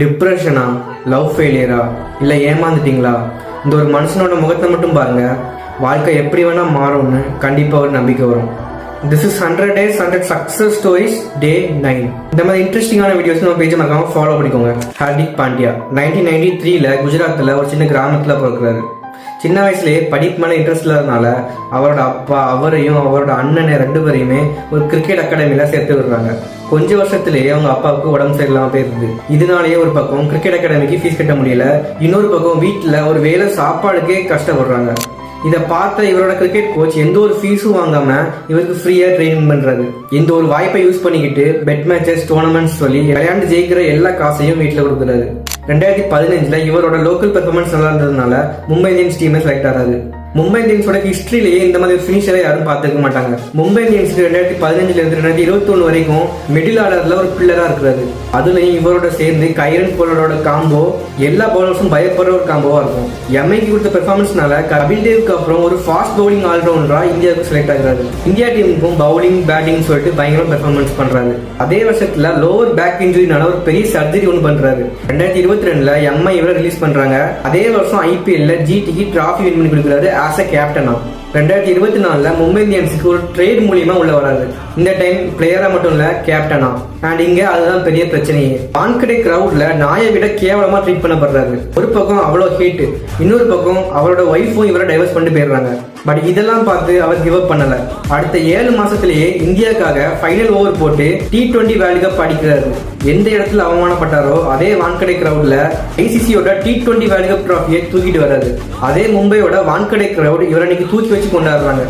டிப்ரெஷனா, love ஃபெயிலியரா, இல்லை ஏமாந்துட்டீங்களா? இந்த ஒரு மனுஷனோட முகத்தை மட்டும் பாருங்க, வாழ்க்கை எப்படி வேணா மாறும்னு கண்டிப்பாக ஒரு நம்பிக்கை வரும். This is 100 days 100 success stories day 9. இந்த மாதிரி இன்ட்ரெஸ்டிங்கான வீடியோஸ் நம்ம பேஜ் மறக்காம ஃபாலோ பண்ணிக்கோங்க. ஹார்திக் பாண்டியா 1993 குஜராத்தில் ஒரு சின்ன கிராமத்தில் பிறக்கிறாரு. சின்ன வயசுலேயே படிப்பு மேலே இன்ட்ரெஸ்ட் இல்லாதனால அவரோட அப்பா அவரையும் அவரோட அண்ணனை 2 பேரையுமே ஒரு கிரிக்கெட் அகாடமியில் சேர்த்து விடுறாங்க. கொஞ்ச வருஷத்துலேயே அவங்க அப்பாவுக்கு உடம்பு சரியில்லாம போயிருது. இதனாலேயே ஒரு பக்கம் கிரிக்கெட் அகாடமிக்கு ஃபீஸ் கட்ட முடியல, இன்னொரு பக்கம் வீட்டில் ஒரு வேளை சாப்பாடுக்கே கஷ்டப்படுறாங்க. இதை பார்த்த இவரோட கிரிக்கெட் கோச் எந்த ஒரு ஃபீஸும் வாங்காம இவருக்கு ஃப்ரீயா ட்ரைனிங் பண்றாரு. இந்த ஒரு வாய்ப்பை யூஸ் பண்ணிக்கிட்டு பெட் மேட்சஸ், டோர்னமெண்ட்ஸ் சொல்லி விளையாண்டு ஜெயிக்கிற எல்லா காசையும் வீட்டில் கொடுக்குறாரு. 2015 இவரோட லோக்கல் பெர்ஃபார்மன்ஸ் நல்லா இருந்ததுனால மும்பை இந்தியன்ஸ் டீமே செலக்ட் ஆறாரு. மும்பை இந்தியன்ஸோட ஹிஸ்டரியிலேயே இந்த மாதிரி ஃபினிஷரை யாரும் பார்த்துக்க மாட்டாங்க. மும்பை இந்தியன்ஸ் 2015 இருந்து 2021 வரைக்கும் மிடில் ஆர்டர்ல ஒரு பில்லரா இருக்கிறது. அதுலயும் இவரோட சேர்ந்து கைரன் போலரோட காம்போ எல்லா பவுலர்ஸும் பயப்படுற ஒரு காம்போவா இருக்கும். எம்ஐக்கு கொடுத்த பெர்ஃபார்மன்ஸ்னால கபில் தேவுக்கு அப்புறம் ஒரு ஃபாஸ்ட் பவுலிங் ஆல்ரவுண்டரா இந்தியாவுக்கு செலக்ட் ஆகிறாரு. இந்தியா டீமுக்கும் பவுலிங் பேட்டிங் சொல்லிட்டு பயங்கர பெர்ஃபார்மன்ஸ் பண்றாரு. அதே வருஷத்துல லோவர் பேக் இன்ஜுரினால ஒரு பெரிய சர்ஜரி ஒன்று பண்றாரு. 2022 எம்ஐ இவரை ரிலீஸ் பண்றாங்க. அதே வருஷம் ஐபிஎல்ல ஜிடிக்கு டிராஃபி வின் பண்ணி கொடுக்குறாரு ஆஸ் அ கேப்டனா. 2024 மும்பை இந்தியன்ஸுக்கு ஒரு ட்ரேட் மூலியமா உள்ள வராது. இந்த டைம் பிளேயரா மட்டும் இல்ல, கேப்டனா. அண்ட் இங்க அதுதான் பெரிய பிரச்சனையே. வான்கடே கிரவுட்ல நாயை விட கேவலமா ட்ரீட் பண்ணப்படுறாரு. ஒரு பக்கம் அவ்வளோ ஹேட், இன்னொரு பக்கம் அவரோட ஒய்ஃபும் இவரை டைவர்ஸ் பண்ணிட்டு போயிடுறாங்க. பட் இதெல்லாம் பார்த்து அவர் கிவ் அப் பண்ணல. அடுத்த 7 மாசத்திலேயே இந்தியாவுக்காக ஃபைனல் ஓவர் போட்டு T20 வேர்ல்டு கப் அடிக்கிறாரு. எந்த இடத்துல அவமானப்பட்டாரோ அதே வான்கடே கிரவுட்ல ஐசிசியோட T20 வேர்ல்டு கப் டிராஃபியை தூக்கிட்டு வர்றாரு. அதே மும்பையோட வான்கடே கிரவுட் இவரை இன்னைக்கு தூக்கி வச்சு கொண்டாடுறாங்க.